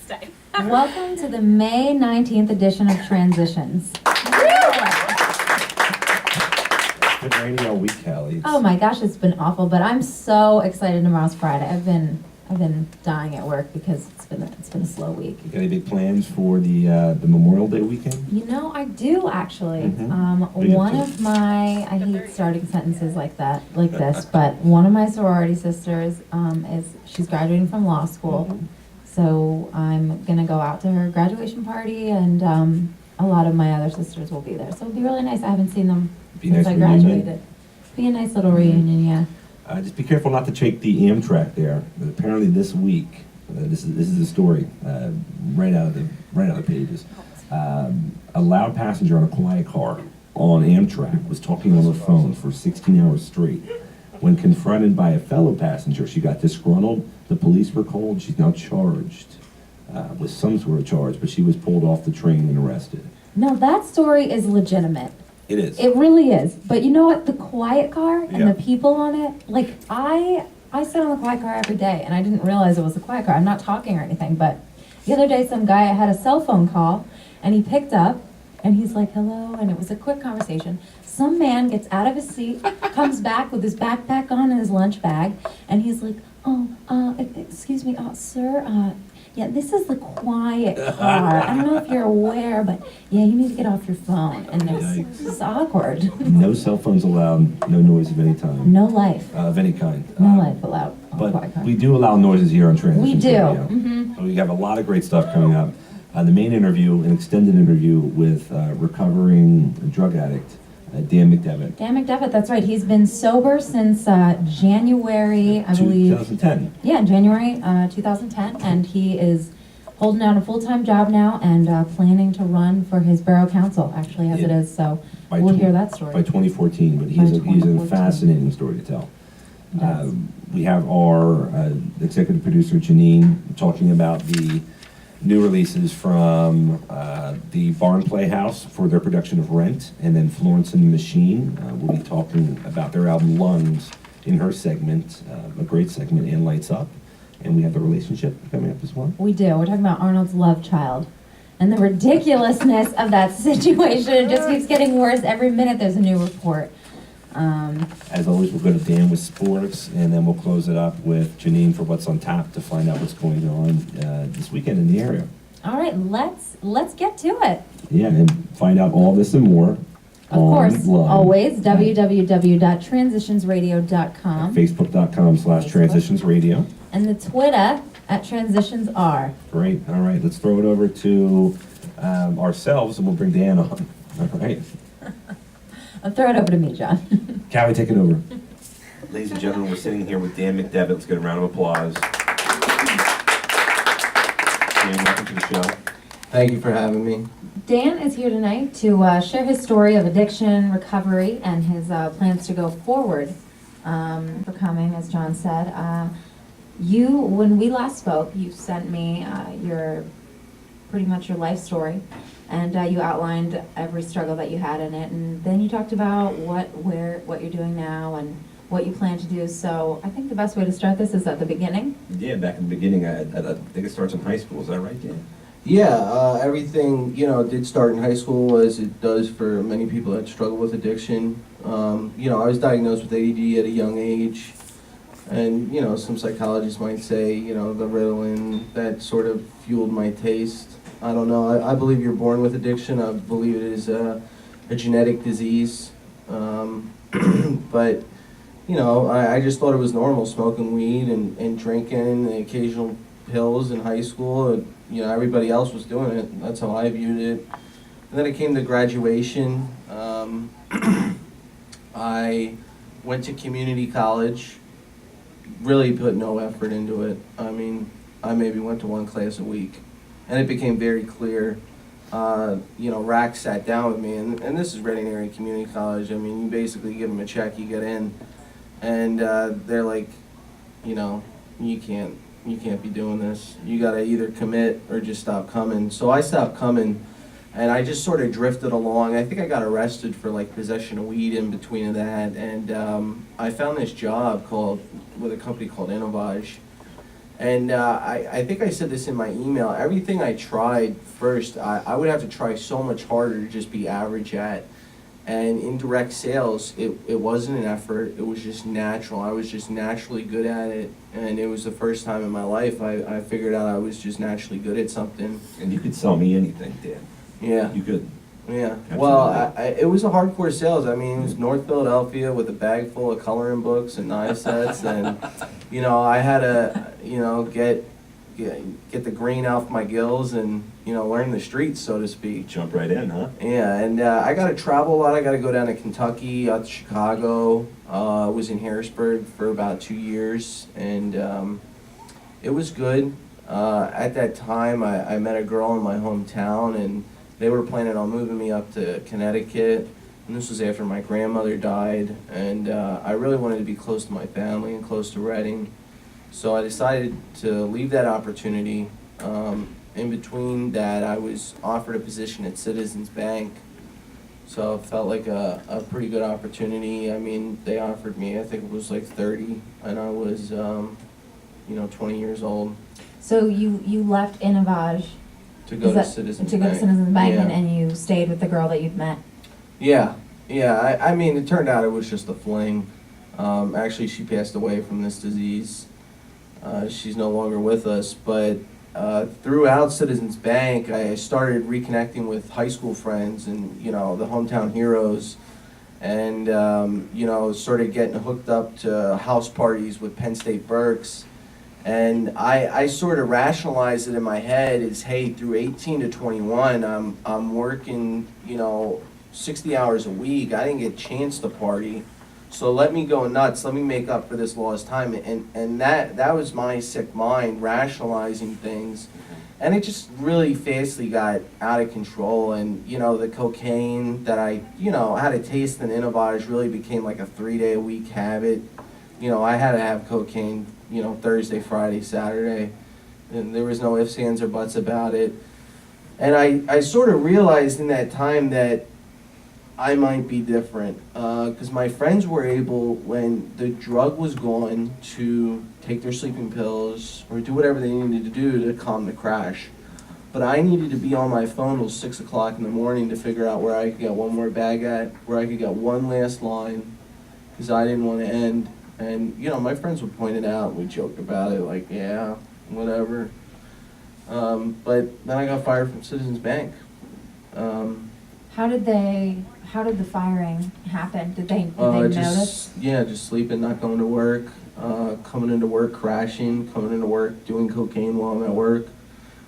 time. Welcome to the May 19th edition of Transitions. It's been rainy all week, Callie. Oh my gosh, it's been awful, but I'm so excited tomorrow's Friday. I've been dying at work because it's been a slow week. You got any big plans for the Memorial Day weekend? You know, I do actually. Big One update. of my, I hate starting sentences like this, but one of my sorority sisters she's graduating from law school. Mhm. So I'm gonna go out to her graduation party, and a lot of my other sisters will be there. So it'll be really nice. I haven't seen them Be since nice I reunion. graduated. Be a nice little reunion, yeah. Just be careful not to take the Amtrak there. Apparently this week, this is a story right out of the pages. A loud passenger on a quiet car on Amtrak was talking on the phone for 16 hours straight. When confronted by a fellow passenger, she got disgruntled. The police were called. She's now charged with some sort of charge, but she was pulled off the train and arrested. No, that story is legitimate. It is. It really is. But you know what? The quiet car and Yeah. the people on it, like I sit on the quiet car every day, and I didn't realize it was a quiet car. I'm not talking or anything, but the other day some guy had a cell phone call, and he picked up, and he's like, hello, and it was a quick conversation. Some man gets out of his seat, comes back with his backpack on and his lunch bag, and he's like, excuse me, sir, yeah, this is the quiet car. I don't know if you're aware, but yeah, you need to get off your phone. And it's awkward. No cell phones allowed, no noise of any kind. No life. Of any kind. No life allowed on a quiet But car. we do allow noises here on Transitions We do. Radio. Mhm. We have a lot of great stuff coming up. The main interview, an extended interview with recovering drug addict, Dan McDevitt. Dan McDevitt, that's right. He's been sober since January, I believe. 2010. Yeah, January 2010, and he is holding down a full-time job now and planning to run for his borough council, actually, as it Yeah. is. So By we'll tw- hear that story. By 2014, but By he's a 2014. fascinating story to tell. Yes. We have our executive producer, Janene, talking about the new releases from the Barn Playhouse for their production of Rent, and then Florence and the Machine. We'll be talking about their album Lungs in her segment, a great segment, and Lights Up. And we have the relationship coming up as well. We do. We're talking about Arnold's love child and the ridiculousness of that situation. It just keeps getting worse. Every minute there's a new report. As always, we'll go to Dan with sports, and then we'll close it up with Janene for what's on tap to find out what's going on this weekend in the area. All right, let's get to it. Yeah, and find out all this and more Of course, online. always, www.transitionsradio.com. Facebook.com/transitionsradio. And the Twitter at TransitionsR. Great. All right, let's throw it over to ourselves, and we'll bring Dan on. All right. I'll throw it over to me, John. Callie, take it over. Ladies and gentlemen, we're sitting here with Dan McDevitt. Let's get a round of applause. Dan, welcome to the show. Thank you for having me. Dan is here tonight to share his story of addiction, recovery, and his plans to go forward for coming, as John said. When we last spoke, you sent me pretty much your life story, and you outlined every struggle that you had in it, and then you talked about what you're doing now and what you plan to do. So I think the best way to start this is at the beginning. Yeah, back in the beginning, I think it starts in high school. Is that right, Dan? Yeah, everything, did start in high school, as it does for many people that struggle with addiction. I was diagnosed with ADD at a young age, and, some psychologists might say, the Ritalin, that sort of fueled my taste. I don't know. I believe you're born with addiction. I believe it is a genetic disease. But, I just thought it was normal, smoking weed and drinking and the occasional pills in high school. Everybody else was doing it. That's how I viewed it. And then it came to graduation. I went to community college, really put no effort into it. I mean, I maybe went to one class a week. And it became very clear, RAC sat down with me, and this is Reading Area Community College. I mean, you basically give them a check, you get in, and they're like, you can't be doing this. You gotta either commit or just stop coming. So I stopped coming, and I just sort of drifted along. I think I got arrested for possession of weed in between that, and I found this job with a company called Innovage. And I think I said this in my email. Everything I tried first, I would have to try so much harder to just be average at. And in direct sales, it wasn't an effort. It was just natural. I was just naturally good at it. And it was the first time in my life I figured out I was just naturally good at something. And you could sell me anything, Dan. Yeah. You could. Yeah. Absolutely. Well, it was a hardcore sales. I mean, it was North Philadelphia with a bag full of coloring books and knife sets. And, you know, I had to, you know, get the green off my gills and, you know, learn the streets, so to speak. Jump right in, huh? Yeah, and I got to travel a lot. I got to go down to Kentucky, out to Chicago. I was in Harrisburg for about 2 years, and it was good. At that time, I met a girl in my hometown, and they were planning on moving me up to Connecticut. And this was after my grandmother died, and I really wanted to be close to my family and close to Reading. So I decided to leave that opportunity. In between that, I was offered a position at Citizens Bank. So it felt like a pretty good opportunity. I mean, they offered me, I think it was like 30, and I was, 20 years old. So you left Innovage To go to Citizens Bank. To go to Citizens Bank, Yeah. and you stayed with the girl that you'd met. Yeah. I mean, it turned out it was just a fling. Actually, she passed away from this disease. She's no longer with us, but throughout Citizens Bank, I started reconnecting with high school friends and, you know, the hometown heroes, and, started getting hooked up to house parties with Penn State Berks. And I sort of rationalized it in my head as, hey, through 18 to 21, I'm working, 60 hours a week. I didn't get a chance to party. So let me go nuts. Let me make up for this lost time. And that was my sick mind, rationalizing things. And it just really fastly got out of control. And, the cocaine that I had a taste in Innovage really became like a 3-day-a-week habit. I had to have cocaine, Thursday, Friday, Saturday. And there was no ifs, ands, or buts about it. And I sort of realized in that time that I might be different, because my friends were able, when the drug was gone, to take their sleeping pills or do whatever they needed to do to calm the crash. But I needed to be on my phone till 6 o'clock in the morning to figure out where I could get one more bag at, where I could get one last line, because I didn't want to end. And, my friends would point it out, and we joked about it, like, yeah, whatever. But then I got fired from Citizens Bank. How did the firing happen? Did they notice? Yeah, just sleeping, not going to work, coming into work crashing, coming into work doing cocaine while I'm at work.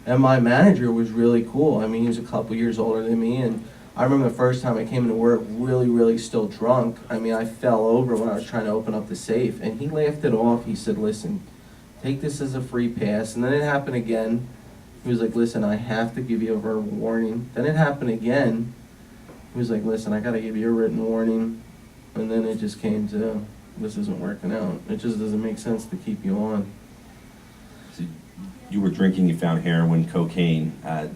And my manager was really cool. I mean, he was a couple years older than me, and I remember the first time I came into work really, really still drunk. I mean, I fell over when I was trying to open up the safe, and he laughed it off. He said, listen, take this as a free pass. And then it happened again. He was like, listen, I have to give you a verbal warning. Then it happened again. He was like, listen, I got to give you a written warning. And then it just came to, this isn't working out. It just doesn't make sense to keep you on. So you were drinking, you found heroin, cocaine. How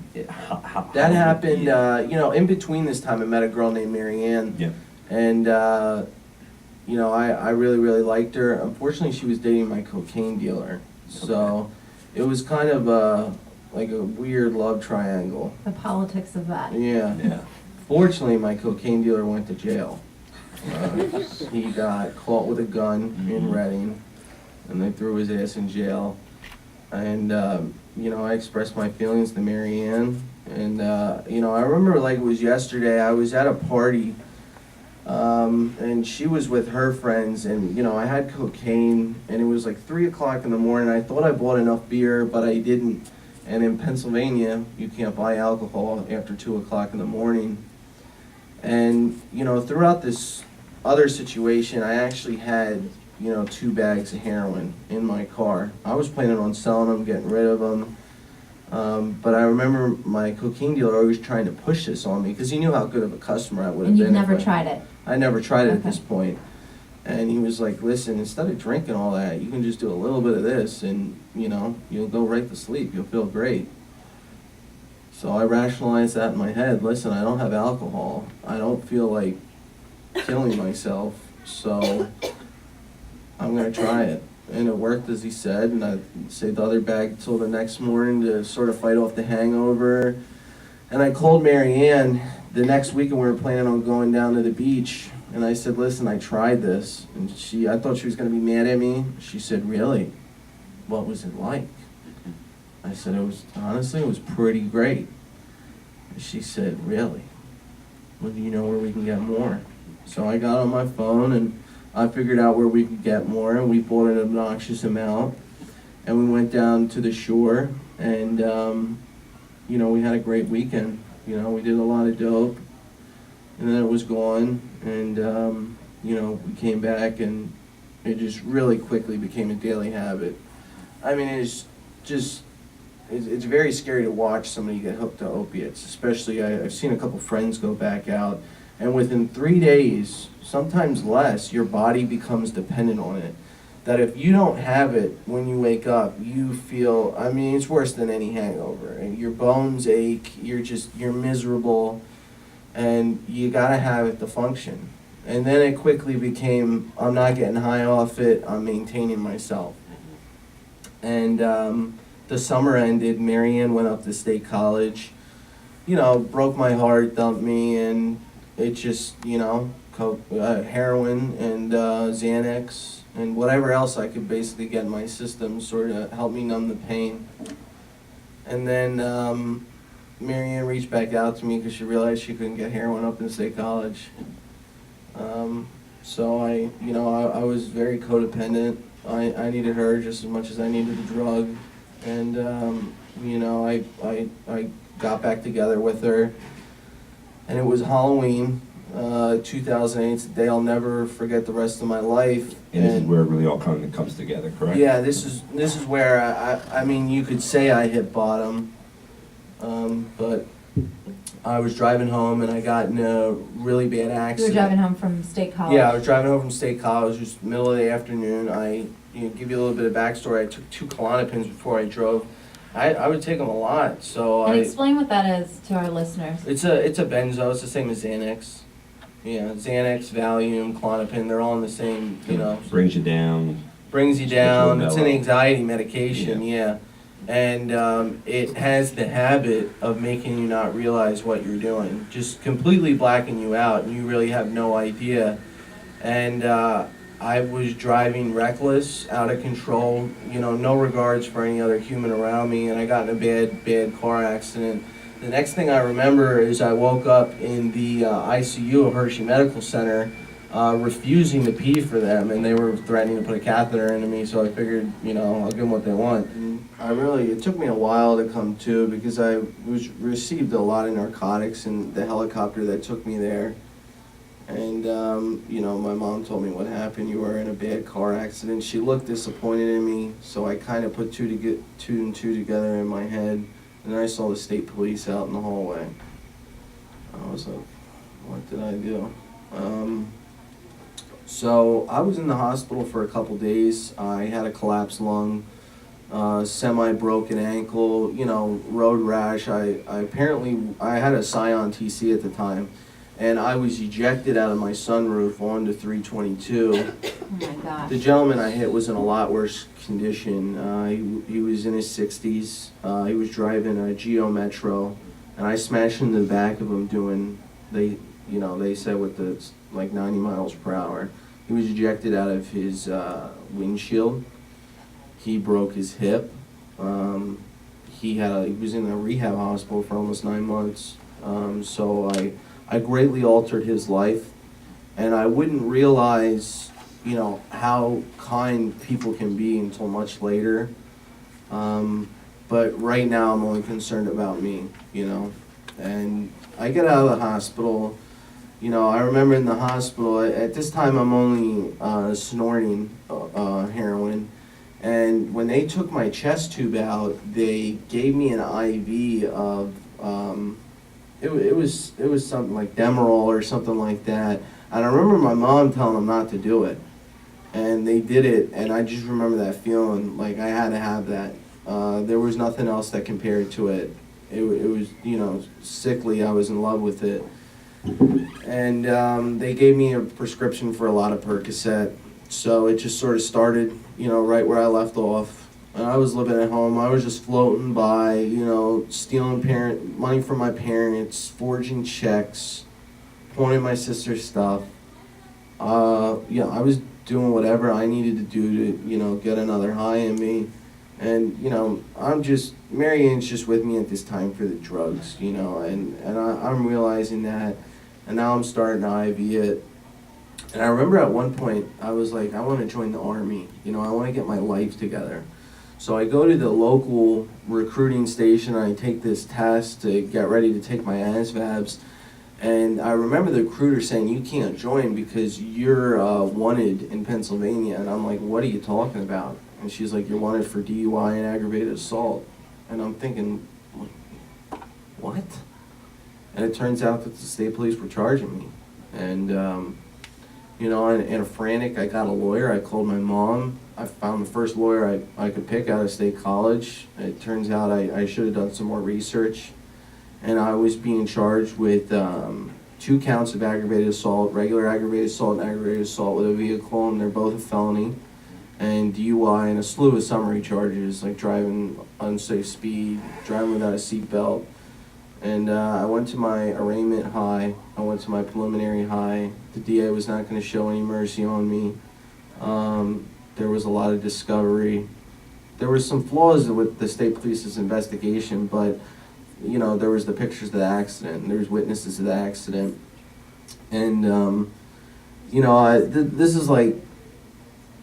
That happened, in between this time, I met a girl named Marianne. Yeah. And, I really, really liked her. Unfortunately, she was dating my cocaine dealer. So it was kind of like a weird love triangle. The politics of that. Yeah. Fortunately, my cocaine dealer went to jail. He got caught with a gun in Reading, and they threw his ass in jail. And, I expressed my feelings to Marianne. And, I remember like it was yesterday, I was at a party, and she was with her friends, and, I had cocaine, and it was like 3 o'clock in the morning. I thought I bought enough beer, but I didn't. And in Pennsylvania, you can't buy alcohol after 2 o'clock in the morning. And, throughout this other situation, I actually had, 2 bags of heroin in my car. I was planning on selling them, getting rid of them. But I remember my cocaine dealer always trying to push this on me because he knew how good of a customer I would have And been. you've never tried it? I never tried it at Okay. this point. And he was like, listen, instead of drinking all that, you can just do a little bit of this and, you'll go right to sleep. You'll feel great. So I rationalized that in my head. Listen, I don't have alcohol. I don't feel like killing myself. So I'm going to try it. and it worked as he said, and I saved the other bag till the next morning to sort of fight off the hangover. And I called Mary Ann the next week, and we were planning on going down to the beach, and I said, listen, I tried this, and I thought she was going to be mad at me. She said, really? What was it like? I said, honestly, it was pretty great. She said, really? Well, do you know where we can get more? So I got on my phone and I figured out where we could get more, and we bought an obnoxious amount. And we went down to the shore, and we had a great weekend. We did a lot of dope, and then it was gone, and we came back, and it just really quickly became a daily habit. I mean, it's very scary to watch somebody get hooked to opiates, especially I've seen a couple friends go back out, and within 3 days, sometimes less, your body becomes dependent on it. That if you don't have it when you wake up, you feel, it's worse than any hangover. And your bones ache, you're miserable, and you gotta have it to function. And then it quickly became, I'm not getting high off it, I'm maintaining myself. And the summer ended, Mary Ann went up to State College, broke my heart, dumped me, and it just, heroin and Xanax and whatever else I could basically get in my system sort of helped me numb the pain. And then Mary Ann reached back out to me because she realized she couldn't get heroin up in State College. So I was very codependent. I needed her just as much as I needed the drug. And, I got back together with her, and it was Halloween, 2008. It's a day I'll never forget the rest of my life. And this is where it really all kind of comes together, correct? Yeah, this is where you could say I hit bottom, but I was driving home and I got in a really bad accident. You were driving home from State College? Yeah, I was driving home from State College, just middle of the afternoon. Give you a little bit of backstory. I took 2 Klonopins before I drove. I would take them a lot, so And explain what that is to our listeners. It's a benzo. It's the same as Xanax. Yeah, Xanax, Valium, Klonopin, they're all in the same, Brings you down. Brings you down. It's an mellow. anxiety medication, yeah. And it has the habit of making you not realize what you're doing. Just completely blacking you out, and you really have no idea. And I was driving reckless, out of control, no regards for any other human around me, and I got in a bad car accident. The next thing I remember is I woke up in the ICU of Hershey Medical Center, refusing to pee for them, and they were threatening to put a catheter into me, so I figured, I'll give them what they want. And it took me a while to come to, because I received a lot of narcotics in the helicopter that took me there. And, my mom told me what happened. You were in a bad car accident. She looked disappointed in me, so I kind of put two and two together in my head. And then I saw the state police out in the hallway. I was like, what did I do? So I was in the hospital for a couple days. I had a collapsed lung, semi-broken ankle, road rash. I had a Scion TC at the time. And I was ejected out of my sunroof onto 322. Oh my gosh. The gentleman I hit was in a lot worse condition. He was in his 60s. He was driving a Geo Metro, and I smashed into the back of him doing, they said with the 90 miles per hour. He was ejected out of his windshield. He broke his hip. He was in a rehab hospital for almost 9 months. So I greatly altered his life, and I wouldn't realize, how kind people can be until much later. But right now I'm only concerned about me, and I get out of the hospital. I remember in the hospital, at this time I'm only snorting heroin, and when they took my chest tube out, they gave me an IV of, it was something like Demerol or something like that. And I remember my mom telling them not to do it. And they did it, and I just remember that feeling like I had to have that. There was nothing else that compared to it. It was, sickly. I was in love with it. And they gave me a prescription for a lot of Percocet. So it just sort of started, right where I left off. And I was living at home. I was just floating by, stealing money from my parents, forging checks, pawning my sister's stuff. I was doing whatever I needed to do to, get another high in me. And, Mary Ann's just with me at this time for the drugs, I'm realizing that. And now I'm starting to IV it. And I remember at one point, I was like, I want to join the Army. I want to get my life together. So I go to the local recruiting station, and I take this test to get ready to take my ASVABs. And I remember the recruiter saying, you can't join because you're wanted in Pennsylvania. And I'm like, what are you talking about? And she's like, you're wanted for DUI and aggravated assault. And I'm thinking, what? And it turns out that the state police were charging me. And, in a frantic, I got a lawyer. I called my mom. I found the first lawyer I could pick out of state college. It turns out I should have done some more research. And I was being charged with 2 counts of aggravated assault, regular aggravated assault and aggravated assault with a vehicle, and they're both a felony, and DUI, and a slew of summary charges, like driving unsafe speed, driving without a seatbelt. And I went to my arraignment high. I went to my preliminary high. The DA was not going to show any mercy on me. There was a lot of discovery. There were some flaws with the state police's investigation, but there was the pictures of the accident, and there was witnesses of the accident. And this is like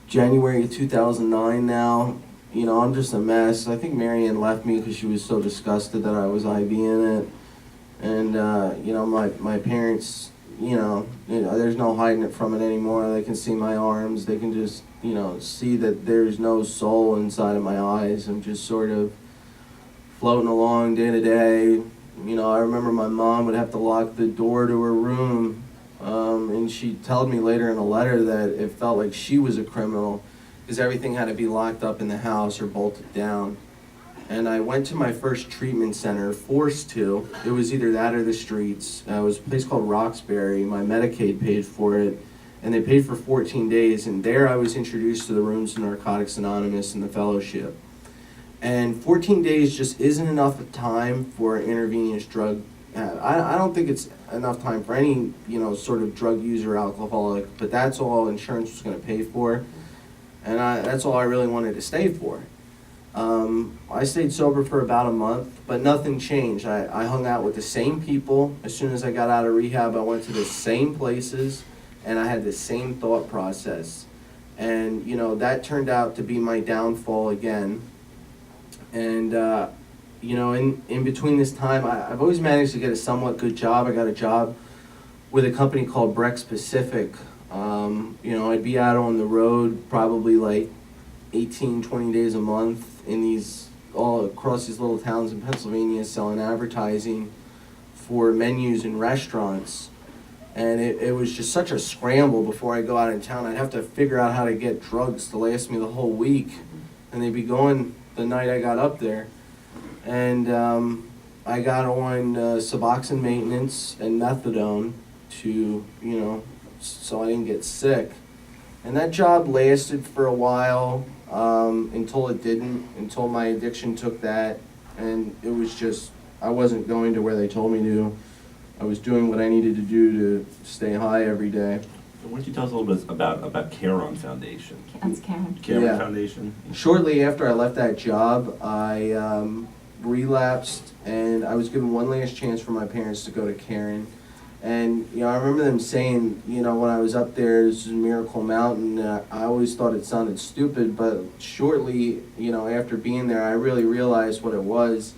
January 2009 now. I'm just a mess. I think Mary Ann left me because she was so disgusted that I was IVing it. And, my parents, there's no hiding it from it anymore. They can see my arms. They can just, see that there's no soul inside of my eyes. I'm just sort of floating along day to day. I remember my mom would have to lock the door to her room. And she told me later in a letter that it felt like she was a criminal because everything had to be locked up in the house or bolted down. And I went to my first treatment center, forced to. It was either that or the streets. It was a place called Roxbury. My Medicaid paid for it, and they paid for 14 days. And there I was introduced to the rooms of Narcotics Anonymous and the fellowship. And 14 days just isn't enough time for an intravenous drug. I don't think it's enough time for any, sort of drug user, alcoholic, but that's all insurance was going to pay for. And that's all I really wanted to stay for. I stayed sober for about a month, but nothing changed. I hung out with the same people. As soon as I got out of rehab, I went to the same places, and I had the same thought process. And, that turned out to be my downfall again. And, in between this time, I've always managed to get a somewhat good job. I got a job with a company called Brex Pacific. I'd be out on the road probably like 18, 20 days a month all across these little towns in Pennsylvania selling advertising for menus and restaurants. And it was just such a scramble before I go out in town. I'd have to figure out how to get drugs to last me the whole week. And they'd be going the night I got up there. And I got on Suboxone maintenance and methadone to, so I didn't get sick. And that job lasted for a while until it didn't, until my addiction took that. And it was just, I wasn't going to where they told me to. I was doing what I needed to do to stay high every day. So why don't you tell us a little bit about Caron Foundation? That's Karen. Caron Yeah. Foundation? Shortly after I left that job, I relapsed, and I was given one last chance for my parents to go to Caron. And, I remember them saying, when I was up there, this is Miracle Mountain, I always thought it sounded stupid, but shortly, after being there, I really realized what it was.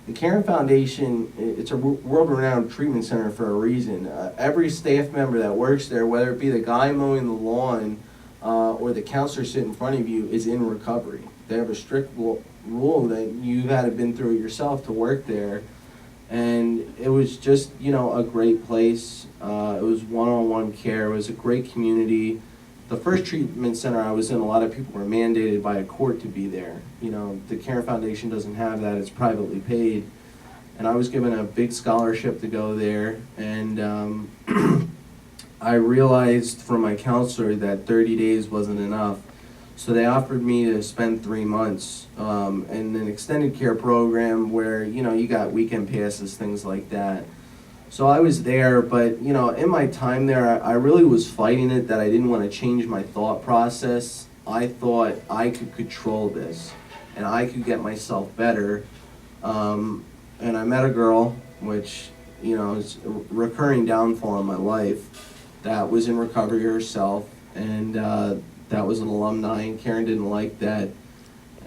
The Caron Foundation, it's a world-renowned treatment center for a reason. Every staff member that works there, whether it be the guy mowing the lawn or the counselor sitting in front of you, is in recovery. They have a strict rule that you had to been through it yourself to work there. And it was just, a great place. It was one-on-one care. It was a great community. The first treatment center I was in, a lot of people were mandated by a court to be there. The Caron Foundation doesn't have that. It's privately paid. And I was given a big scholarship to go there. And, I realized from my counselor that 30 days wasn't enough. So they offered me to spend 3 months in an extended care program where, you got weekend passes, things like that. So I was there, but, in my time there, I really was fighting it that I didn't want to change my thought process. I thought I could control this and I could get myself better. And I met a girl, which, is a recurring downfall in my life, that was in recovery herself, and that was an alumni, and Karen didn't like that.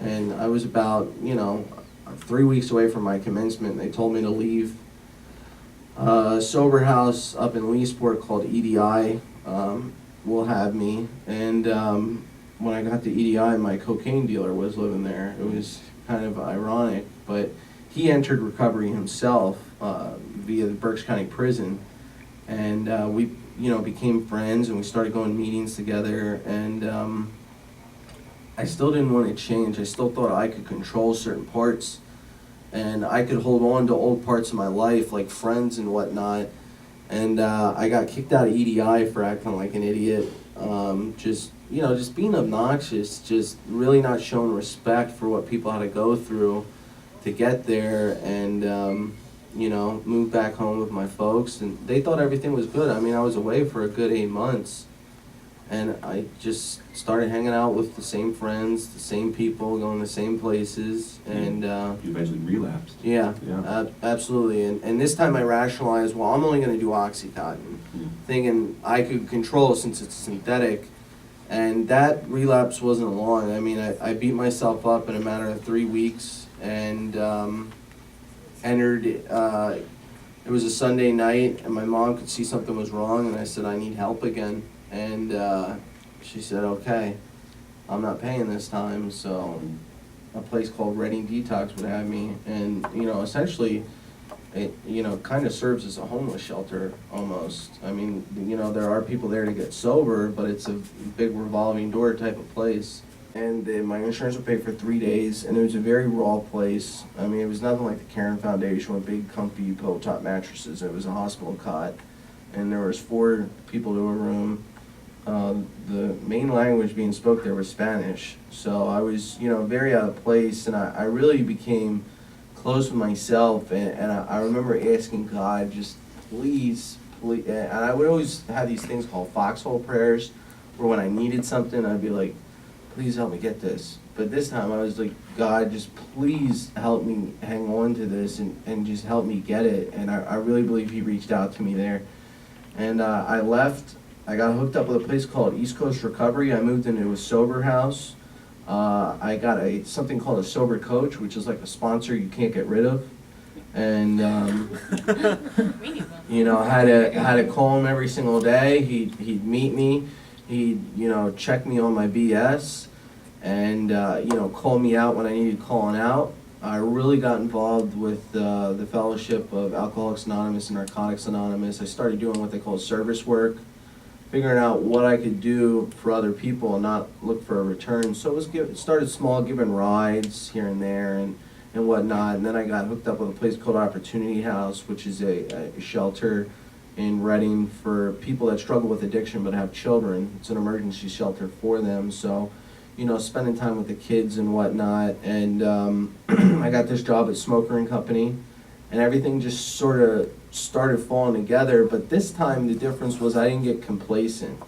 And I was about, 3 weeks away from my commencement, and they told me to leave. A sober house up in Leesport called EDI will have me, and when I got to EDI, my cocaine dealer was living there. It was kind of ironic, but he entered recovery himself via the Berks County Prison, and we became friends, and we started going to meetings together, and I still didn't want to change. I still thought I could control certain parts, and I could hold on to old parts of my life, like friends and whatnot, and I got kicked out of EDI for acting like an idiot, just being obnoxious, just really not showing respect for what people had to go through to get there, and moved back home with my folks, and they thought everything was good. I mean, I was away for a good 8 months, and I just started hanging out with the same friends, the same people, going to the same places, and You eventually relapsed. yeah. Absolutely. And this time I rationalized, well, I'm only going to do Oxycontin, thinking I could control since it's synthetic. And that relapse wasn't long. I mean, I beat myself up in a matter of 3 weeks, and entered, it was a Sunday night, and my mom could see something was wrong, and I said, I need help again. And she said, okay, I'm not paying this time, so a place called Reading Detox would have me, and, essentially, it, kind of serves as a homeless shelter, almost. I mean, there are people there to get sober, but it's a big revolving door type of place. And my insurance would pay for 3 days, and it was a very raw place. I mean, it was nothing like the Karen Foundation with big, comfy, pillow-top mattresses. It was a hospital cot, and there was 4 people to a room. The main language being spoke there was Spanish, so I was, very out of place, and I really became close with myself, and I remember asking God, just please, and I would always have these things called foxhole prayers, where when I needed something, I'd be like, please help me get this. But this time I was like, God, just please help me hang on to this and just help me get it. And I really believe he reached out to me there. And I left. I got hooked up with a place called East Coast Recovery. I moved into a sober house. I got something called a sober coach, which is like a sponsor you can't get rid of. And had to call him every single day. He'd meet me. He'd, check me on my BS and, call me out when I needed calling out. I really got involved with the Fellowship of Alcoholics Anonymous and Narcotics Anonymous. I started doing what they call service work, figuring out what I could do for other people and not look for a return. So it started small, giving rides here and there and whatnot. And then I got hooked up with a place called Opportunity House, which is a shelter in Reading for people that struggle with addiction but have children. It's an emergency shelter for them. So, spending time with the kids and whatnot. And I got this job at Smoker and Company, and everything just sort of started falling together. But this time the difference was I didn't get complacent.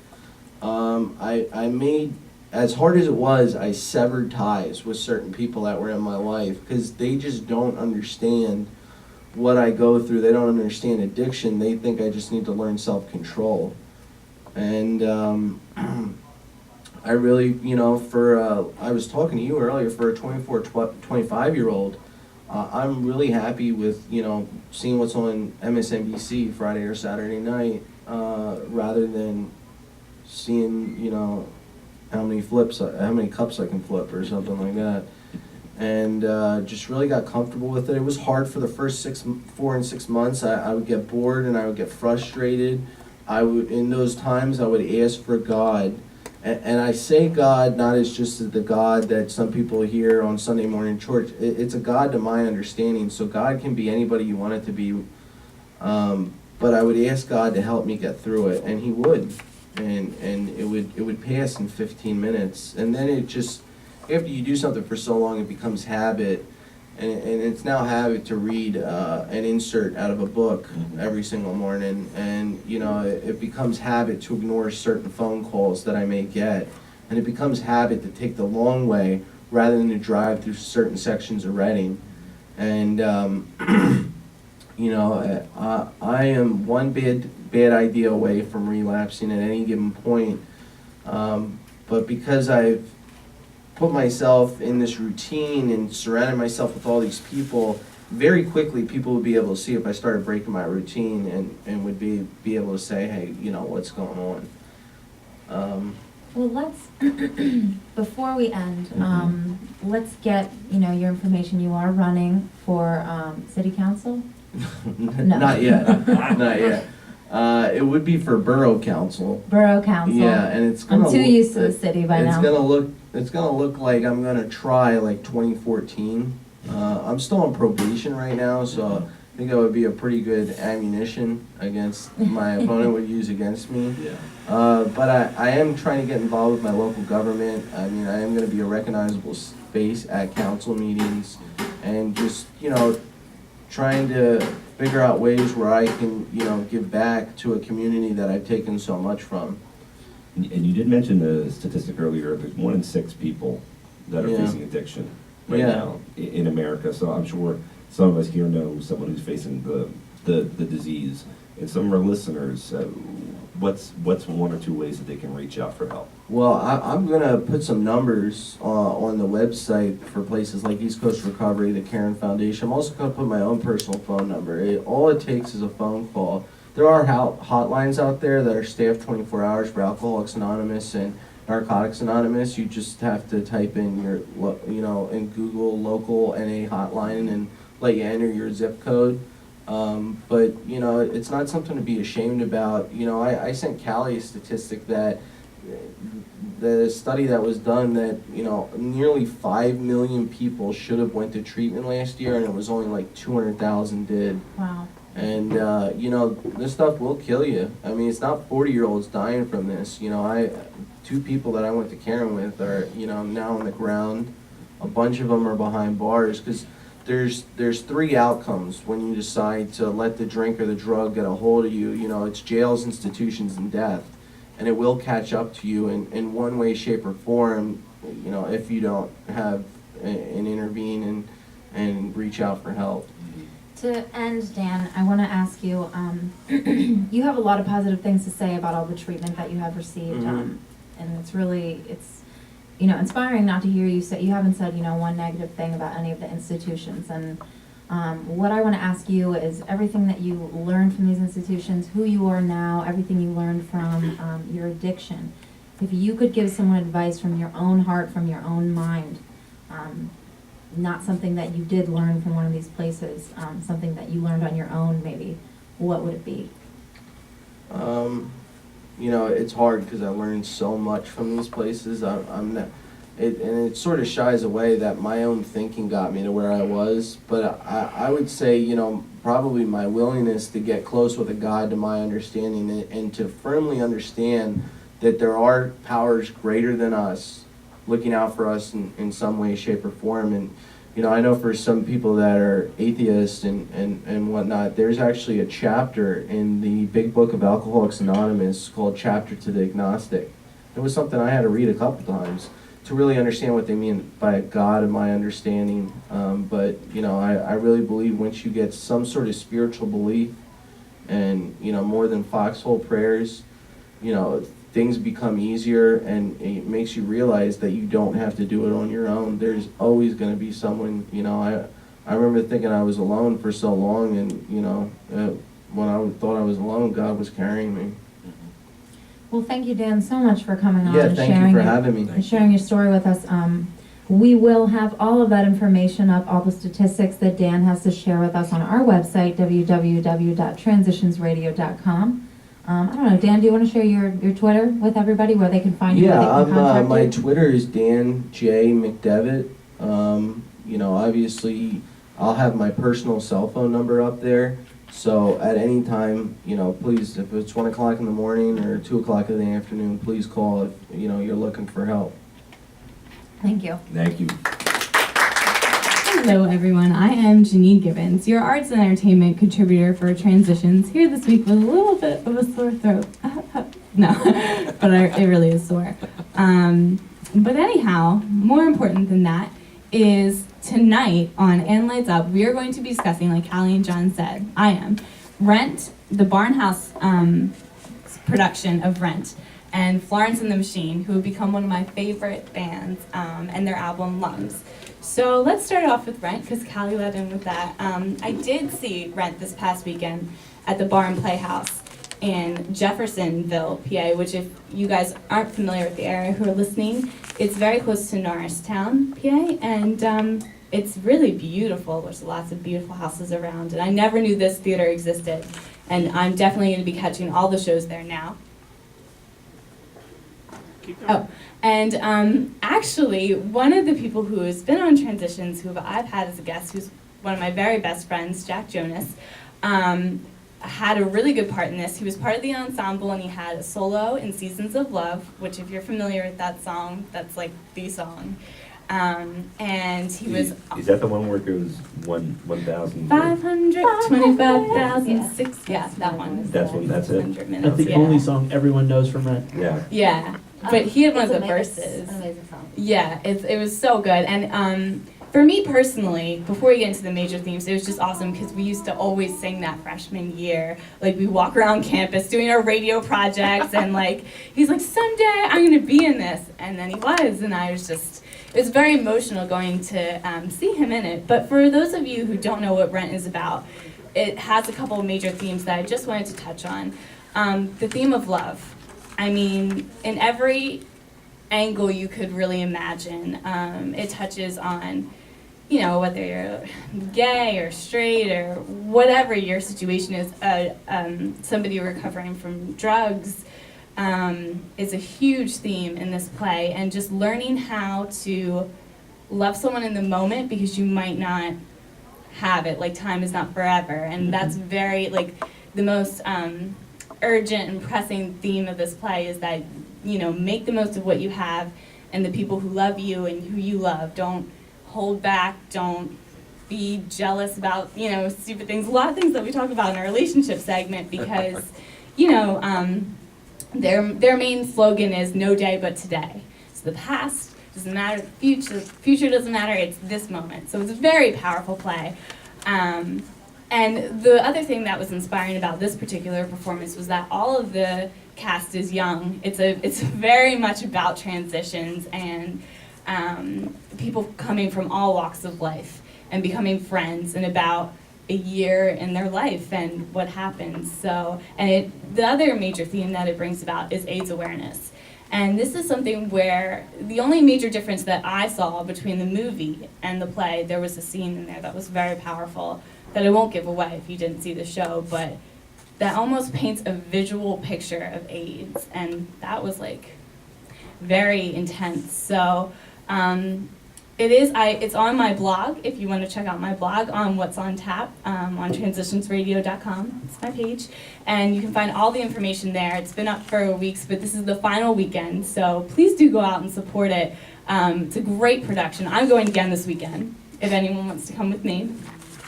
I made, as hard as it was, I severed ties with certain people that were in my life because they just don't understand what I go through. They don't understand addiction. They think I just need to learn self-control. And I really, I was talking to you earlier, for a 24, 25-year-old, I'm really happy with, seeing what's on MSNBC Friday or Saturday night, rather than seeing, how many cups I can flip or something like that. And just really got comfortable with it. It was hard for the first 4 and 6 months. I would get bored and I would get frustrated. In those times, I would ask for God. And I say God not as just the God that some people hear on Sunday morning church. It's a God to my understanding. So God can be anybody you want it to be. but I would ask God to help me get through it, and He would, and it would pass in 15 minutes, and then it just, after you do something for so long, it becomes habit, and it's now habit to read an insert out of a book every single morning, and it becomes habit to ignore certain phone calls that I may get, and it becomes habit to take the long way rather than to drive through certain sections of Reading, and I am one bad idea away from relapsing at any given point, but because I've put myself in this routine and surrounded myself with all these people, very quickly people would be able to see if I started breaking my routine, and would be able to say, hey, what's going on. Well, let's, before we end, let's get, your information. You are running for city council? No. Not yet, not yet. It would be for borough council. Borough council. Yeah, and it's gonna I'm too used to the city by now. It's gonna look like I'm gonna try like 2014. I'm still on probation right now, so I think that would be a pretty good ammunition against my opponent would use against me. Yeah. But I am trying to get involved with my local government. I mean, I am gonna be a recognizable face at council meetings, and just trying to figure out ways where I can give back to a community that I've taken so much from. And you did mention the statistic earlier, there's 1 in 6 people that are facing addiction right now in America, so I'm sure some of us here know someone who's facing the disease. And some of our listeners, what's 1 or 2 ways that they can reach out for help? Well, I'm going to put some numbers on the website for places like East Coast Recovery, the Caron Foundation. I'm also going to put my own personal phone number. All it takes is a phone call. There are hotlines out there that are staffed 24 hours for Alcoholics Anonymous and Narcotics Anonymous. You just have to type in in Google local NA hotline and let you enter your zip code. But it's not something to be ashamed about. I sent Callie a statistic that the study that was done that nearly 5 million people should have went to treatment last year, and it was only like 200,000 did. Wow. And this stuff will kill you. I mean, it's not 40-year-olds dying from this. 2 people that I went to Caron with are now on the ground. A bunch of them are behind bars because there's 3 outcomes when you decide to let the drink or the drug get a hold of you. It's jails, institutions, and death. And it will catch up to you in one way, shape, or form, if you don't have and intervene and reach out for help. To end, Dan, I want to ask you, you have a lot of positive things to say about all the treatment that you have received, and it's really, inspiring not to hear you say, you haven't said, one negative thing about any of the institutions. And what I want to ask you is everything that you learned from these institutions, who you are now, everything you learned from your addiction. If you could give someone advice from your own heart, from your own mind, not something that you did learn from one of these places, something that you learned on your own maybe, what would it be? It's hard because I learned so much from these places. And it sort of shies away that my own thinking got me to where I was. But I would say, probably my willingness to get close with a God to my understanding and to firmly understand that there are powers greater than us looking out for us in some way, shape, or form. And I know for some people that are atheists and whatnot, there's actually a chapter in the big book of Alcoholics Anonymous called Chapter to the Agnostic. It was something I had to read a couple times to really understand what they mean by God and my understanding. But I really believe once you get some sort of spiritual belief and more than foxhole prayers, things become easier, and it makes you realize that you don't have to do it on your own. There's always going to be someone. I remember thinking I was alone for so long, and when I thought I was alone, God was carrying me. Well, thank you, Dan, so much for coming on Yeah, thank you for having me. And sharing your story with us. We will have all of that information up, all the statistics that Dan has to share with us on our website, www.transitionsradio.com. I don't know, Dan, do you want to share your Twitter with everybody where they can find you? Yeah, where they can contact my you? Twitter is Dan J. McDevitt. Obviously, I'll have my personal cell phone number up there. So at any time, please, if it's 1 o'clock in the morning or 2 o'clock in the afternoon, please call if, you're looking for help. Thank you. Thank you. Hello everyone, I am Janene Gibbons, your arts and entertainment contributor for Transitions, here this week with a little bit of a sore throat. No, but it really is sore. But anyhow, more important than that is tonight on And Lights Up, we are going to be discussing, like Callie and John said, Rent, the Barnhouse production of Rent, and Florence and the Machine, who have become one of my favorite bands, and their album Lungs. So let's start off with Rent, because Callie led in with that. I did see Rent this past weekend at the Bar and Playhouse in Jeffersonville, PA, which if you guys aren't familiar with the area who are listening, it's very close to Norristown, PA, and it's really beautiful. There's lots of beautiful houses around, and I never knew this theater existed, and I'm definitely going to be catching all the shows there now. Oh, and actually, one of the people who has been on Transitions, who I've had as a guest, who's one of my very best friends, Jack Jonas, had a really good part in this. He was part of the ensemble, and he had a solo in Seasons of Love, which if you're familiar with that song, that's like the song. And he was... Is that the one where it goes 1,000? 525,006. Yeah, that one. That's it? 100 minutes, That's the only song everyone knows from Rent. Yeah. Yeah, but he had one of It's the amazing. verses. It's an amazing song. Yeah, it was so good. And for me personally, before we get into the major themes, it was just awesome because we used to always sing that freshman year. Like, we walk around campus doing our radio projects, and like, he's like, someday I'm gonna be in this. And then he was, and I was just, it was very emotional going to see him in it. But for those of you who don't know what Rent is about, it has a couple of major themes that I just wanted to touch on. The theme of love. I mean, in every angle you could really imagine, it touches on, whether you're gay or straight or whatever your situation is, somebody recovering from drugs is a huge theme in this play, and just learning how to love someone in the moment because you might not have it, like time is not forever, and that's very, like, the most urgent and pressing theme of this play is that, make the most of what you have and the people who love you and who you love. Don't hold back, don't be jealous about, stupid things, a lot of things that we talk about in our relationship segment, because, their main slogan is no day but today. So the past doesn't matter, the future doesn't matter, it's this moment. So it's a very powerful play. And the other thing that was inspiring about this particular performance was that all of the cast is young. It's very much about transitions and people coming from all walks of life and becoming friends, and about a year in their life and what happens. So, and the other major theme that it brings about is AIDS awareness. And this is something where the only major difference that I saw between the movie and the play, there was a scene in there that was very powerful that I won't give away if you didn't see the show, but that almost paints a visual picture of AIDS, and that was like very intense. So it's on my blog if you want to check out my blog on What's on Tap on transitionsradio.com. It's my page, and you can find all the information there. It's been up for weeks, but this is the final weekend, so please do go out and support it. It's a great production. I'm going again this weekend. If anyone wants to come with me,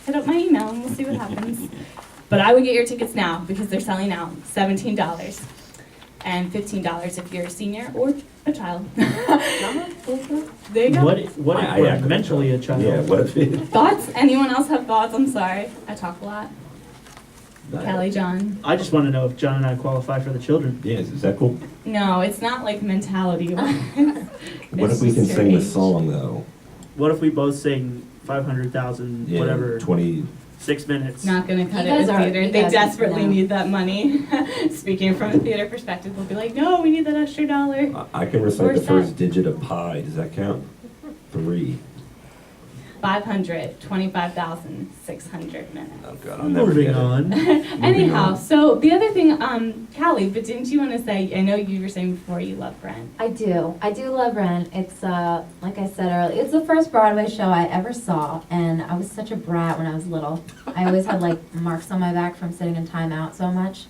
hit up my email and we'll see what happens. But I would get your tickets now because they're selling out. $17 and $15 if you're a senior or a child. There you go. What if we're mentally a child? Yeah, what if it... Thoughts? Anyone else have thoughts? I'm sorry. I talk a lot. Callie, John. I just want to know if John and I qualify for the children. Yeah, is that cool? No, it's not like mentality. What if we can sing the song, though? What if we both sing 500,000, Yeah, whatever, 20... 6 minutes? Not gonna cut You it guys with are- theater. you They guys- desperately no. need that money. Speaking from a theater perspective, they'll be like, no, we need that extra dollar. I can recite the Where's first that? digit of pi. Does that count? 3. 525,600 minutes. Oh God, I'll never Moving forget it. on. Anyhow, so the other thing, Callie, but didn't you want to say, I know you were saying before you love Rent. I do love Rent. It's like I said earlier, it's the first Broadway show I ever saw, and I was such a brat when I was little. I always had like marks on my back from sitting in timeout so much.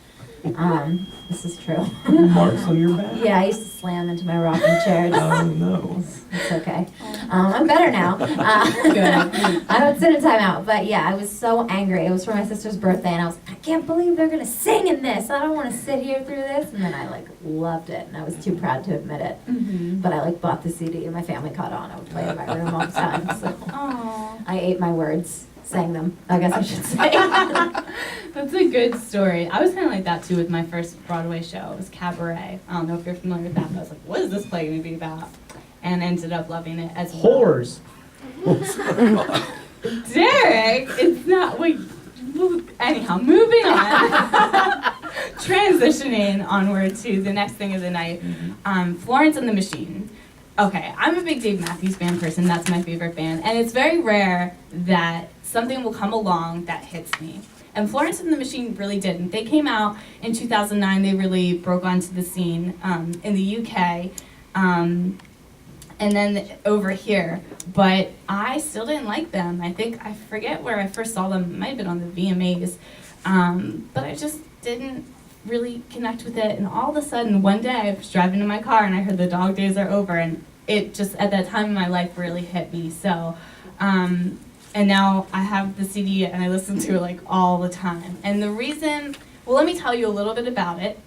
This is true. Marks on your back? Yeah, I used to slam into my rocking chair. Oh no. It's okay. I'm better now. I don't sit in timeout, but yeah, I was so angry. It was for my sister's birthday, and I was like, I can't believe they're gonna sing in this. I don't want to sit here through this. And then I like loved it, and I was too proud to admit it. Mm-hmm. But I like bought the CD, and my family caught on. I would play it in my room all the time. So Aww. I ate my words, sang them. I guess I should say. That's a good story. I was kind of like that too with my first Broadway show. It was Cabaret. I don't know if you're familiar with that, but I was like, what is this play going to be about? And ended up loving it as well. Whores. Derek, it's not, wait, anyhow, moving on. Transitioning onward to the next thing of the night, Florence and the Machine. Okay, I'm a big Dave Matthews Band person. That's my favorite band. And it's very rare that something will come along that hits me. And Florence and the Machine really didn't. They came out in 2009. They really broke onto the scene in the UK. And then over here. But I still didn't like them. I forget where I first saw them. It might have been on the VMAs. But I just didn't really connect with it. And all of a sudden, one day, I was driving in my car and I heard The Dog Days Are Over. And it just, at that time in my life, really hit me. So, and now I have the CD and I listen to it like all the time. And the reason, well, let me tell you a little bit about it.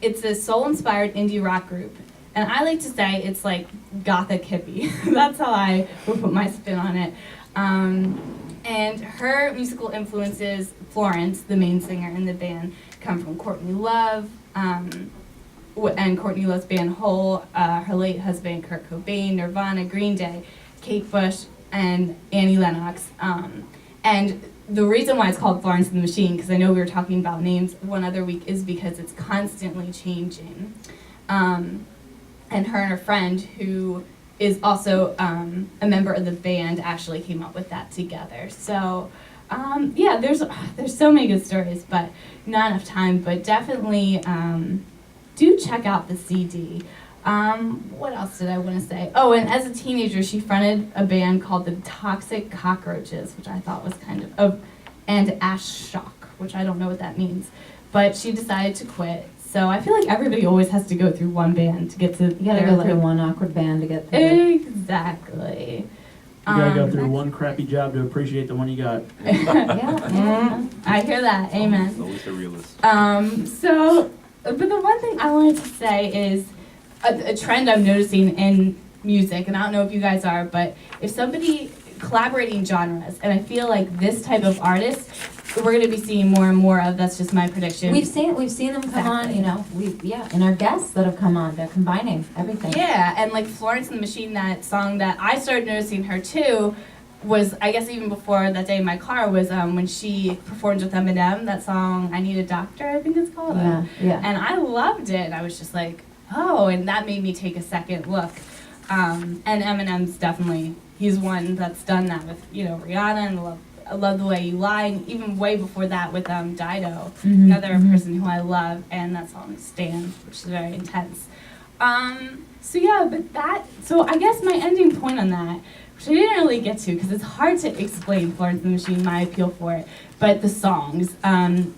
It's a soul-inspired indie rock group. And I like to say it's like gothic hippie. That's how I would put my spin on it. And her musical influences, Florence, the main singer in the band, come from Courtney Love, and Courtney Love's band Hole, her late husband Kurt Cobain, Nirvana, Green Day, Kate Bush, and Annie Lennox. And the reason why it's called Florence and the Machine, because I know we were talking about names one other week, is because it's constantly changing. And her and her friend, who is also a member of the band, actually came up with that together. So, yeah, there's so many good stories, but not enough time. But definitely do check out the CD. What else did I want to say? Oh, and as a teenager, she fronted a band called the Toxic Cockroaches, which I thought was kind of and Ash Shock, which I don't know what that means. But she decided to quit. So I feel like everybody always has to go through one band to get to. You gotta go through one awkward band to get through. Exactly. You gotta go through one crappy job to appreciate the one you got. Yeah. I hear that. Amen. Always the realist. So, but the one thing I wanted to say is a trend I'm noticing in music, and I don't know if you guys are, but if somebody collaborating genres, and I feel like this type of artist, we're going to be seeing more and more of. That's just my prediction. We've seen them come on, you know. And our guests that have come on, they're combining everything. Yeah, and like Florence and the Machine, that song that I started noticing her too, was, I guess even before that day in my car, was when she performed with Eminem, that song, I Need a Doctor, I think it's called. Yeah. And I loved it, and I was just like, oh, and that made me take a second look. And Eminem's definitely, he's one that's done that with, Rihanna, and I love the Way You Lie, and even way before that with Dido, another person who I love, and that song Stand, which is very intense. So I guess my ending point on that, which I didn't really get to, because it's hard to explain Florence and the Machine, my appeal for it, but the songs.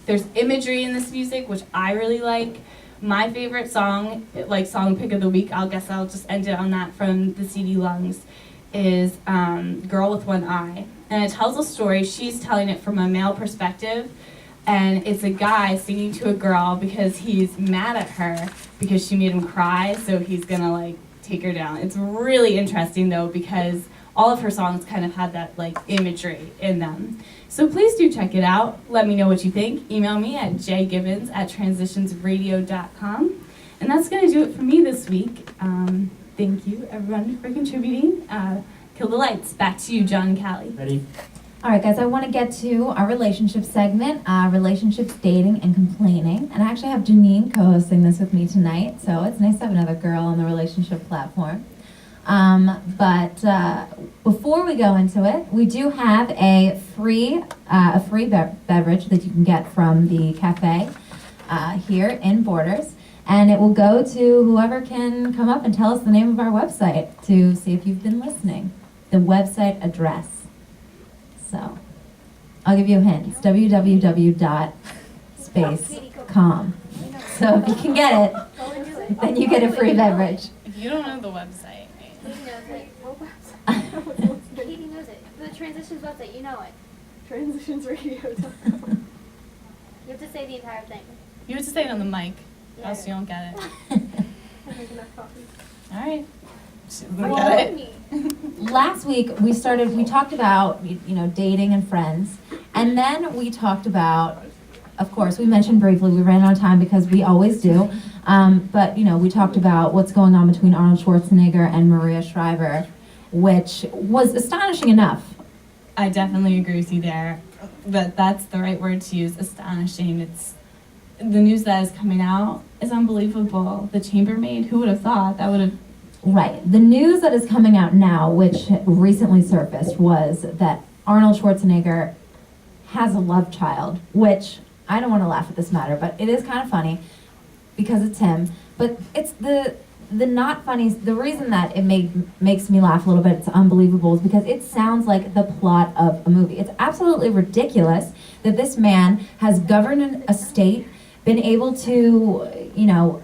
There's imagery in this music, which I really like. My favorite song, like song pick of the week, I'll just end it on that from the CD Lungs, is Girl with One Eye. And it tells a story. She's telling it from a male perspective, and it's a guy singing to a girl because he's mad at her because she made him cry, so he's gonna take her down. It's really interesting though, because all of her songs kind of had that imagery in them. So please do check it out. Let me know what you think. Email me at jgibbons@transitionsradio.com. And that's gonna do it for me this week. Thank you everyone for contributing. Kill the lights. Back to you, John and Callie. Ready? All right, guys, I want to get to our relationship segment, relationships, dating, and complaining. And I actually have Janene co-hosting this with me tonight, so it's nice to have another girl on the relationship platform. But before we go into it, we do have a free beverage that you can get from the cafe here in Borders, and it will go to whoever can come up and tell us the name of our website to see if you've been listening. The website address. So, I'll give you a hint. It's www.space.com. So if you can get it, then you get a free beverage. If you don't know the website, Katie knows it. The Transitions website, you know it. Transitionsradio.com. You have to say the entire thing. you have to say it on the mic, or else you don't get it. I make enough coffee. All right. She doesn't Well, get it. Last week we talked about, dating and friends. And then we talked about, of course, we mentioned briefly, we ran out of time because we always do. But, we talked about what's going on between Arnold Schwarzenegger and Maria Shriver, which was astonishing enough. I definitely agree with you there, but that's the right word to use, astonishing. It's the news that is coming out is unbelievable. The chambermaid, who would have thought that would have... Right. The news that is coming out now, which recently surfaced, was that Arnold Schwarzenegger has a love child, which I don't want to laugh at this matter, but it is kind of funny because it's him. But it's the not funny, the reason that it makes me laugh a little bit, it's unbelievable, is because it sounds like the plot of a movie. It's absolutely ridiculous that this man has governed a state, been able to,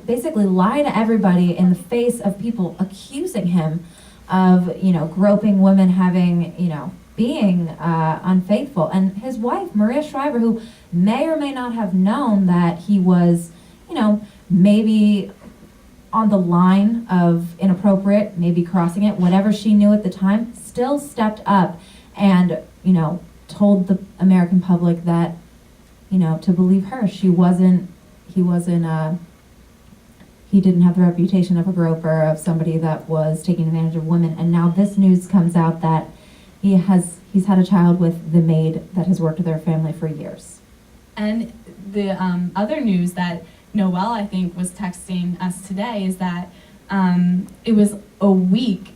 basically lie to everybody in the face of people accusing him of, groping women, having, being unfaithful. And his wife, Maria Shriver, who may or may not have known that he was, maybe on the line of inappropriate, maybe crossing it, whatever she knew at the time, still stepped up and, told the American public that, to believe her. He didn't have the reputation of a groper, of somebody that was taking advantage of women. And now this news comes out that he's had a child with the maid that has worked with their family for years. And the other news that Noelle, I think, was texting us today is that it was a week,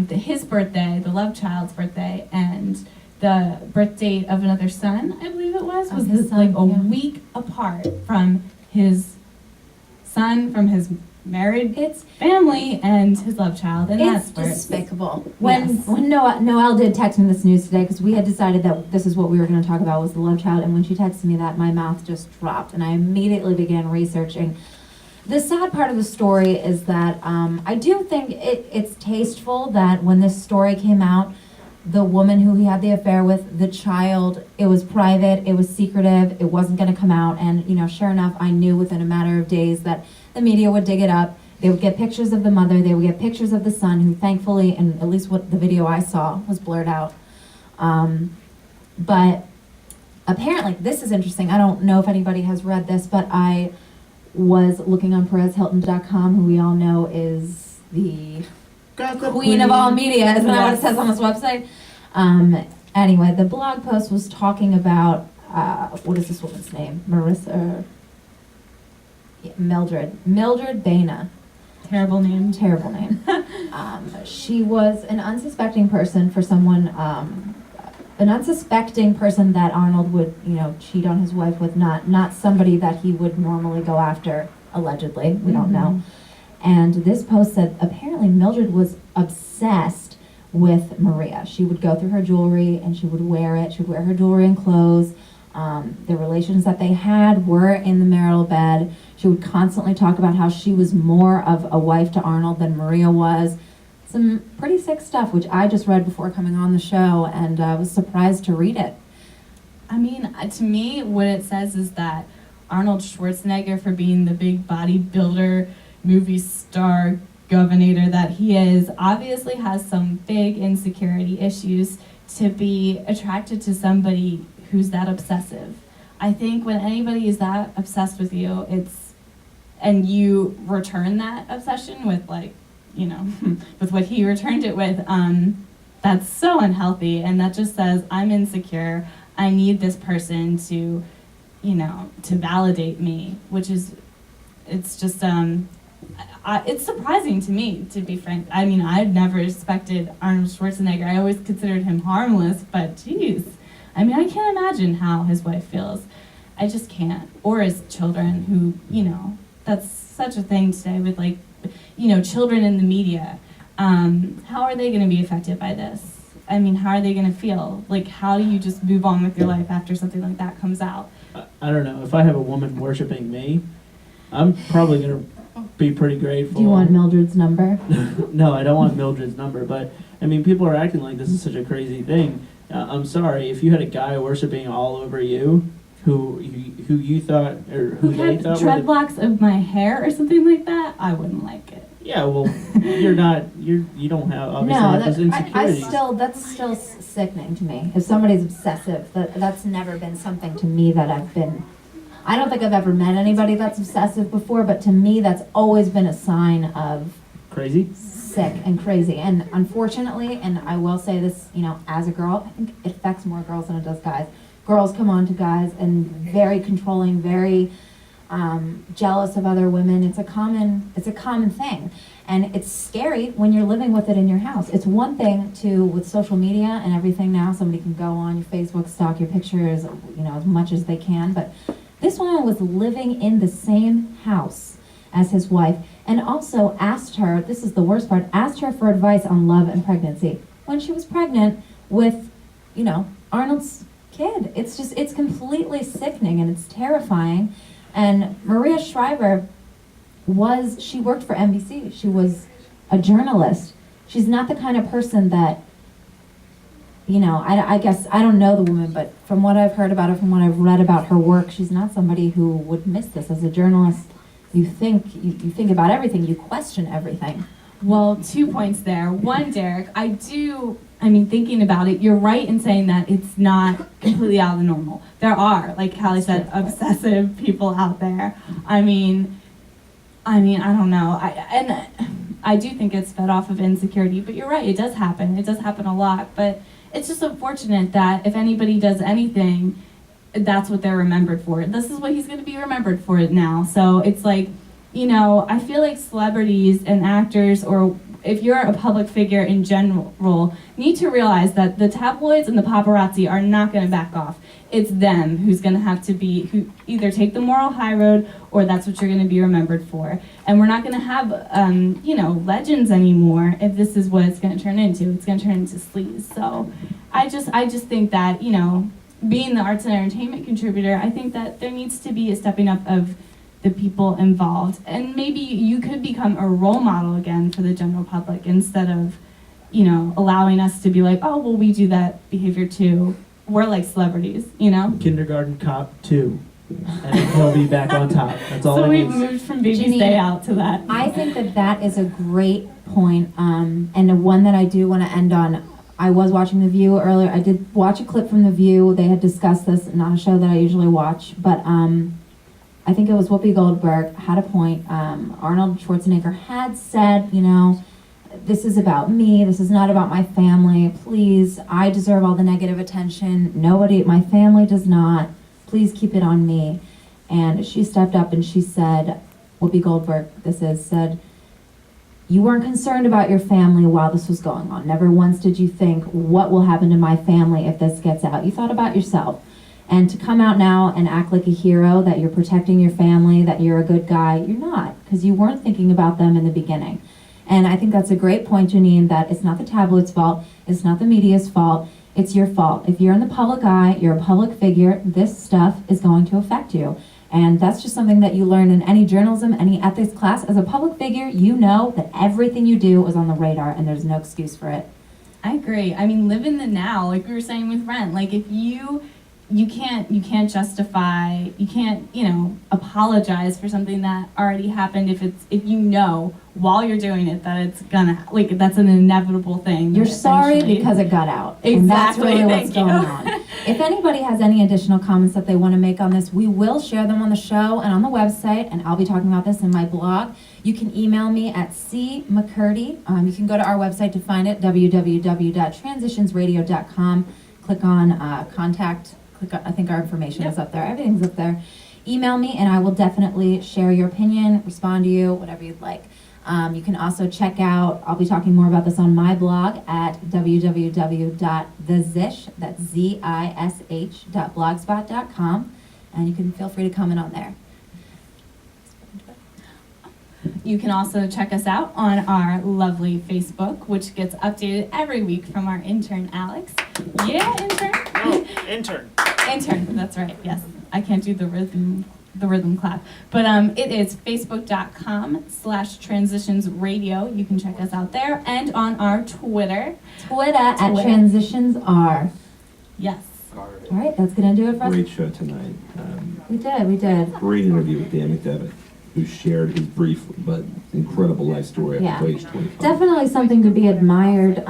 his birthday, the love child's birthday, and the birth date of another son, I believe it was his son, like a yeah. week apart from his son, from his married family, and his love child. And It's that's where despicable. When Yes. Noelle did text me this news today, because we had decided that this is what we were going to talk about, was the love child, and when she texted me that, my mouth just dropped, and I immediately began researching. The sad part of the story is that I do think it's tasteful that when this story came out, the woman who he had the affair with, the child, it was private, it was secretive, it wasn't going to come out, and sure enough, I knew within a matter of days that the media would dig it up. They would get pictures of the mother, they would get pictures of the son, who thankfully, and at least what the video I saw, was blurred out. But apparently, this is interesting, I don't know if anybody has read this, but I was looking on PerezHilton.com, who we all know is the queen of all media, isn't that what it says on this website? Anyway, the blog post was talking about, what is this woman's name? Mildred Baina. terrible name. Terrible name. She was an unsuspecting person for someone, an unsuspecting person that Arnold would, cheat on his wife with, not somebody that he would normally go after, allegedly, we don't know. And this post said apparently Mildred was obsessed with Maria. She would go through her jewelry and she would wear it. She would wear her jewelry and clothes. The relations that they had were in the marital bed. She would constantly talk about how she was more of a wife to Arnold than Maria was. Some pretty sick stuff, which I just read before coming on the show, and I was surprised to read it. I mean, to me, what it says is that Arnold Schwarzenegger, for being the big bodybuilder, movie star, governor that he is, obviously has some big insecurity issues to be attracted to somebody who's that obsessive. I think when anybody is that obsessed with you, and you return that obsession with, with what he returned it with, that's so unhealthy, and that just says, I'm insecure, I need this person to validate me, which is, it's just, it's surprising to me, to be frank. I mean, I'd never expected Arnold Schwarzenegger. I always considered him harmless, but geez. I mean, I can't imagine how his wife feels. I just can't. Or his children, who, that's such a thing today with, like, children in the media. How are they going to be affected by this? I mean, how are they going to feel? Like, how do you just move on with your life after something like that comes out? I don't know. If I have a woman worshiping me, I'm probably going to be pretty grateful. Do you want Mildred's number? No, I don't want Mildred's number, but I mean, people are acting like this is such a crazy thing. I'm sorry, if you had a guy worshiping all over you, who you thought, or who they had thought dreadlocks of my hair or something like that, I wouldn't like it. yeah, well, you don't have, obviously, No, those insecurities. that's still sickening to me. If somebody's obsessive, that's never been something to me that I don't think I've ever met anybody that's obsessive before, but to me, that's always been a sign of Crazy? sick and crazy. And unfortunately, and I will say this, as a girl, I think it affects more girls than it does guys. Girls come on to guys and very controlling, very jealous of other women. It's a common thing. And it's scary when you're living with it in your house. It's one thing with social media and everything now, somebody can go on your Facebook, stalk your pictures, as much as they can, but this woman was living in the same house as his wife, and also asked her, this is the worst part, asked her for advice on love and pregnancy when she was pregnant with, Arnold's kid. It's completely sickening and it's terrifying. And Maria Shriver she worked for NBC. She was a journalist. She's not the kind of person that, I guess, I don't know the woman, but from what I've heard about her, from what I've read about her work, she's not somebody who would miss this. As a journalist, you think about everything, you question everything. Well, 2 points there. One, Derek, thinking about it, you're right in saying that it's not completely out of the normal. There are, like Callie said, obsessive people out there. I don't know. I do think it's fed off of insecurity, but you're right, it does happen. It does happen a lot, but it's just unfortunate that if anybody does anything, that's what they're remembered for. This is what he's going to be remembered for now. So it's like, I feel like celebrities and actors, or if you're a public figure in general, need to realize that the tabloids and the paparazzi are not going to back off. It's them who's going to have to who either take the moral high road, or that's what you're going to be remembered for. And we're not going to have, legends anymore if this is what it's going to turn into. It's going to turn into sleaze. So I just think that, being the arts and entertainment contributor, I think that there needs to be a stepping up of the people involved. And maybe you could become a role model again for the general public instead of, allowing us to be like, oh, well, we do that behavior too. We're like celebrities, Kindergarten Cop 2. And he'll be back on top. That's all So I we've need. moved from Baby Janene, Stay Out to that. I think that is a great point, and one that I do want to end on. I was watching The View earlier. I did watch a clip from The View. They had discussed this, not a show that I usually watch, but I think it was Whoopi Goldberg had a point. Arnold Schwarzenegger had said, this is about me. This is not about my family. Please, I deserve all the negative attention. My family does not. Please keep it on me. And she stepped up and she said, Whoopi Goldberg, said, you weren't concerned about your family while this was going on. Never once did you think, what will happen to my family if this gets out? You thought about yourself. And to come out now and act like a hero, that you're protecting your family, that you're a good guy, you're not, because you weren't thinking about them in the beginning. And I think that's a great point, Janene, that it's not the tabloid's fault, it's not the media's fault, it's your fault. If you're in the public eye, you're a public figure, this stuff is going to affect you. And that's just something that you learn in any journalism, any ethics class. As a public figure, you know that everything you do is on the radar and there's no excuse for it. I agree. Live in the now, like we were saying with Rent. Like if you can't justify, you can't, apologize for something that already happened if you know while you're doing it that it's gonna, like, that's an inevitable thing. You're sorry eventually. because it got out. Exactly. And that's really what's Thank going you. on. If anybody has any additional comments that they want to make on this, we will share them on the show and on the website, and I'll be talking about this in my blog. You can email me at cmccurdy. You can go to our website to find it, www.transitionsradio.com. Click on contact. I think our information is up there. Everything's up there. email me and I will definitely share your opinion, respond to you, whatever you'd like. You can also check out, I'll be talking more about this on my blog at www.thezish, that's zish.blogspot.com, and you can feel free to comment on there. You can also check us out on our lovely Facebook, which gets updated every week from our intern, Alex. Yeah, intern? No, intern. Intern, that's right, yes. I can't do the rhythm clap. But it is facebook.com/transitionsradio. You can check us out there. And on our Twitter. At TransitionsR. Yes. All right, that's going to do it for us. Great show tonight. We did. Great interview with Dan McDevitt, who shared his brief but incredible life story Yeah. at age 25. Definitely something to be admired.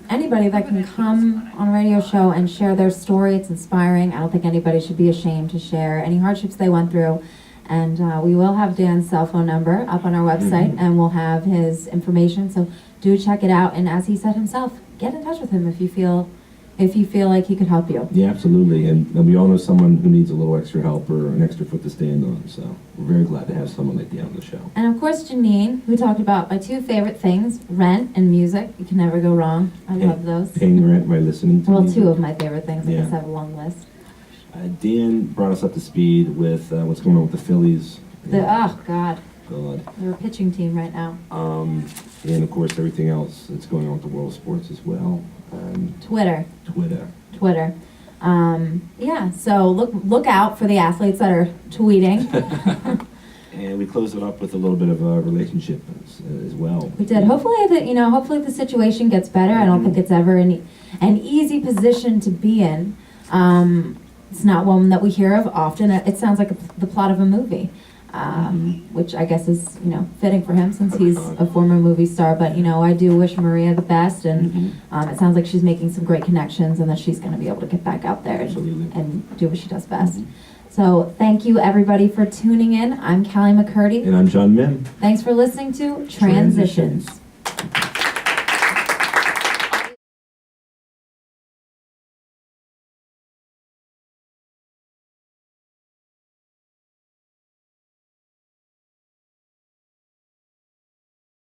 Anybody that can come on a radio show and share their story, it's inspiring. I don't think anybody should be ashamed to share any hardships they went through. And we will have Dan's cell phone number up on our website, and we'll have his information. So do check it out. And as he said himself, get in touch with him if you feel like he could help you. Yeah, absolutely. And we all know someone who needs a little extra help or an extra foot to stand on. So we're very glad to have someone like Dan on the show. And of course, Janene, who talked about my two favorite things, rent and music. You can never go wrong. I love those. Paying rent by listening to Well, music. two of my favorite things. I Yeah. guess I have a long list. Dan brought us up to speed with what's going on with the Phillies. Oh, God. God. They're a pitching team right now. And of course, everything else that's going on with the world of sports as well. Twitter. Twitter. Yeah, so look out for the athletes that are tweeting. And we closed it up with a little bit of a relationship as well. We did. Hopefully the situation gets better. I don't think it's ever an easy position to be in. It's not one that we hear of often. It sounds like the plot of a movie, which I guess is fitting for him since he's a former movie star. But I do wish Maria the best, and it sounds like she's making some great connections, and that she's going to be able to get back out there and do what she does best. So thank you everybody for tuning in. I'm Callie McCurdy. And I'm John Mim. Thanks for listening to Transitions.